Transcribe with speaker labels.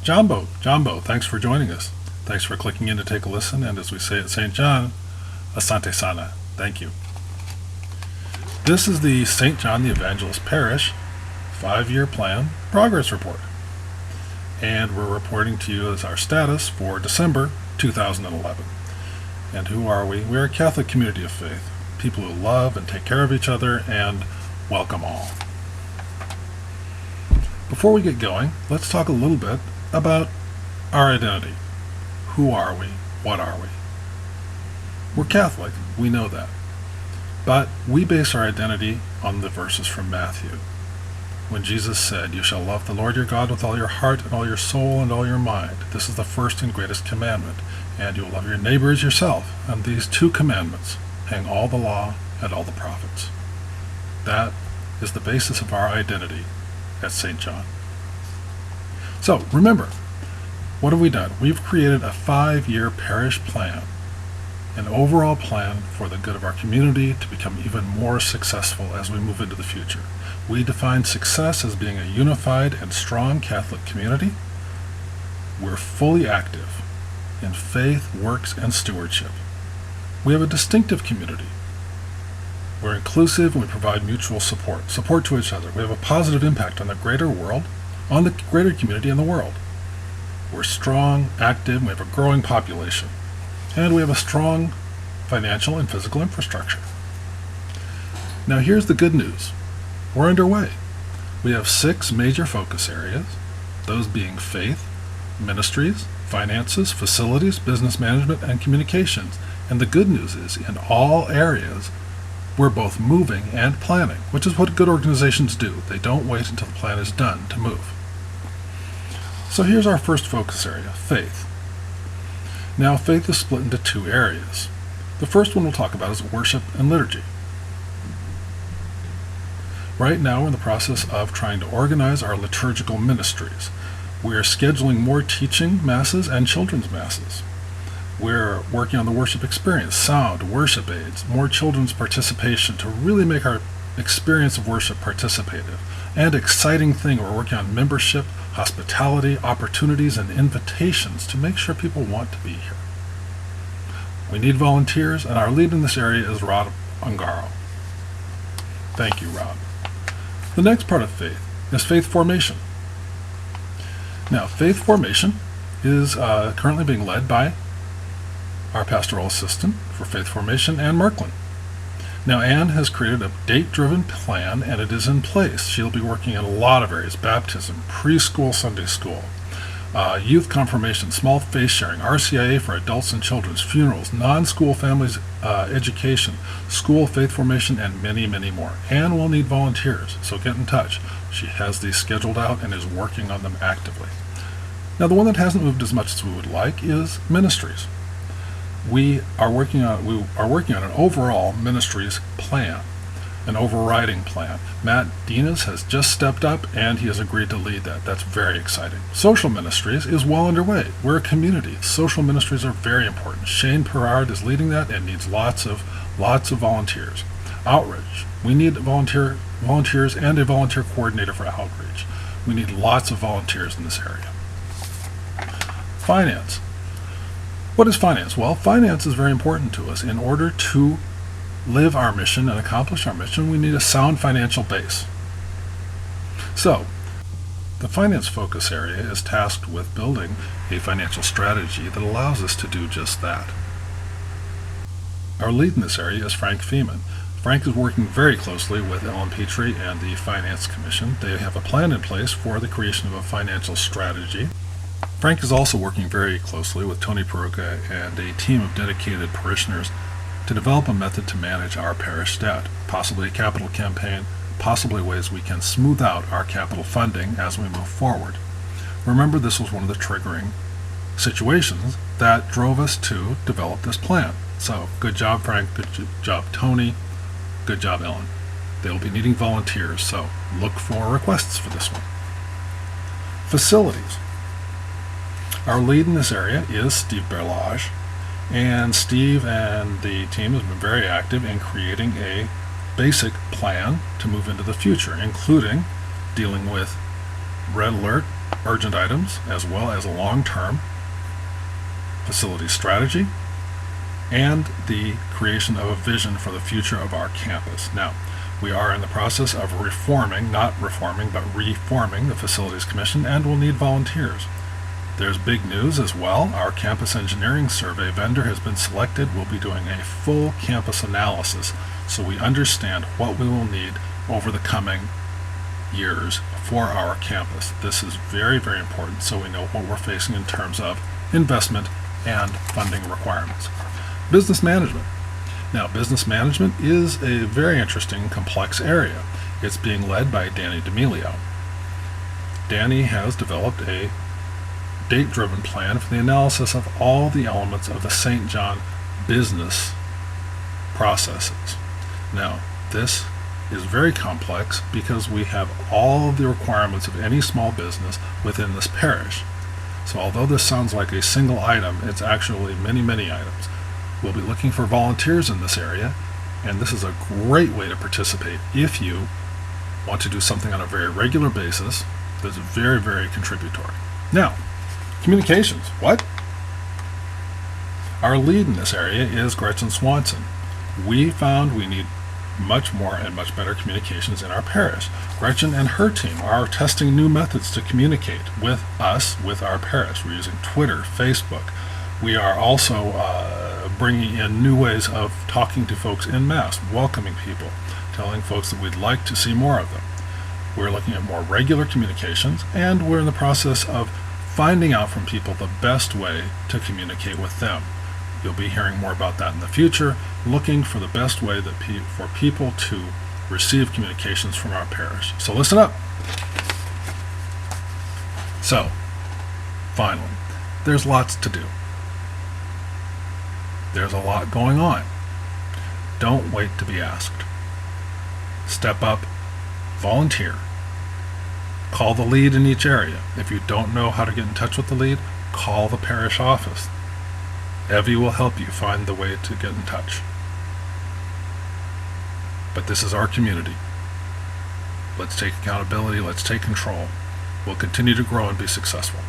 Speaker 1: Jumbo, thanks for joining us. Thanks for clicking in to take a listen, and as we say at St. John, Asante Sana. Thank you. This is the St. John the Evangelist Parish 5-year plan progress report. And we're reporting to you as our status for December 2011. And who are we? We're a Catholic community of faith, people who love and take care of each other and welcome all. Before we get going, let's talk a little bit about our identity. Who are we? What are we? We're Catholic, we know that. But we base our identity on the verses from Matthew. When Jesus said, "You shall love the Lord your God with all your heart and all your soul and all your mind. This is the first and greatest commandment. And you will love your neighbor as yourself. And these 2 commandments hang all the law and all the prophets." That is the basis of our identity at St. John. So remember, what have we done? We've created a 5-year parish plan, an overall plan for the good of our community to become even more successful as we move into the future. We define success as being a unified and strong Catholic community. We're fully active in faith, works, and stewardship. We have a distinctive community. We're inclusive and we provide mutual support to each other. We have a positive impact on the greater world, on the greater community and the world. We're strong, active, and we have a growing population. And we have a strong financial and physical infrastructure. Now here's the good news. We're underway. We have 6 major focus areas, those being faith, ministries, finances, facilities, business management, and communications. And the good news is, in all areas, we're both moving and planning, which is what good organizations do. They don't wait until the plan is done to move. So here's our first focus area, faith. Now, faith is split into 2 areas. The first one we'll talk about is worship and liturgy. Right now, we're in the process of trying to organize our liturgical ministries. We're scheduling more teaching masses and children's masses. We're working on the worship experience, sound, worship aids, more children's participation to really make our experience of worship participative. And exciting thing, we're working on membership, hospitality, opportunities, and invitations to make sure people want to be here. We need volunteers, and our lead in this area is Rob Ungaro. Thank you, Rob. The next part of faith is faith formation. Now, faith formation is currently being led by our pastoral assistant for faith formation, Ann Merklin. Now, Ann has created a date-driven plan, and it is in place. She'll be working in a lot of areas: baptism, preschool, Sunday school, youth confirmation, small faith sharing, RCIA for adults and children's, funerals, non-school families education, school faith formation, and many, many more. Ann will need volunteers, so get in touch. She has these scheduled out and is working on them actively. Now, the one that hasn't moved as much as we would like is ministries. We are working on an overall ministries plan, an overriding plan. Matt Dinas has just stepped up and he has agreed to lead that. That's very exciting. Social ministries is well underway. We're a community. Social ministries are very important. Shane Perard is leading that and needs lots of volunteers. Outreach. We need volunteers and a volunteer coordinator for outreach. We need lots of volunteers in this area. Finance. What is finance? Well, finance is very important to us. In order to live our mission and accomplish our mission, we need a sound financial base. So, the finance focus area is tasked with building a financial strategy that allows us to do just that. Our lead in this area is Frank Feeman. Frank is working very closely with Ellen Petrie and the Finance Commission. They have a plan in place for the creation of a financial strategy. Frank is also working very closely with Tony Peruca and a team of dedicated parishioners to develop a method to manage our parish debt, possibly a capital campaign, possibly ways we can smooth out our capital funding as we move forward. Remember, this was one of the triggering situations that drove us to develop this plan. So, good job, Frank. Good job, Tony. Good job, Ellen. They'll be needing volunteers, so look for requests for this one. Facilities. Our lead in this area is Steve Berlage, and Steve and the team has been very active in creating a basic plan to move into the future, including dealing with red alert urgent items, as well as a long-term facility strategy, and the creation of a vision for the future of our campus. Now, we are in the process of reforming the Facilities Commission, and will need volunteers. There's big news as well. Our campus engineering survey vendor has been selected. We'll be doing a full campus analysis so we understand what we will need over the coming years for our campus. This is very, very important so we know what we're facing in terms of investment and funding requirements. Business management. Now, business management is a very interesting, complex area. It's being led by Danny D'Amelio. Danny has developed a date-driven plan for the analysis of all the elements of the St. John business processes. Now, this is very complex because we have all of the requirements of any small business within this parish. So although this sounds like a single item, it's actually many, many items. We'll be looking for volunteers in this area, and this is a great way to participate if you want to do something on a very regular basis that's very, very contributory. Now, communications. What? Our lead in this area is Gretchen Swanson. We found we need much more and much better communications in our parish. Gretchen and her team are testing new methods to communicate with us, with our parish. We're using Twitter, Facebook. We are also bringing in new ways of talking to folks en masse, welcoming people, telling folks that we'd like to see more of them. We're looking at more regular communications, and we're in the process of finding out from people the best way to communicate with them. You'll be hearing more about that in the future, looking for the best way for people to receive communications from our parish. So listen up. So, finally, there's lots to do. There's a lot going on. Don't wait to be asked. Step up, volunteer. Call the lead in each area. If you don't know how to get in touch with the lead, call the parish office. Evie will help you find the way to get in touch. But this is our community. Let's take accountability. Let's take control. We'll continue to grow and be successful.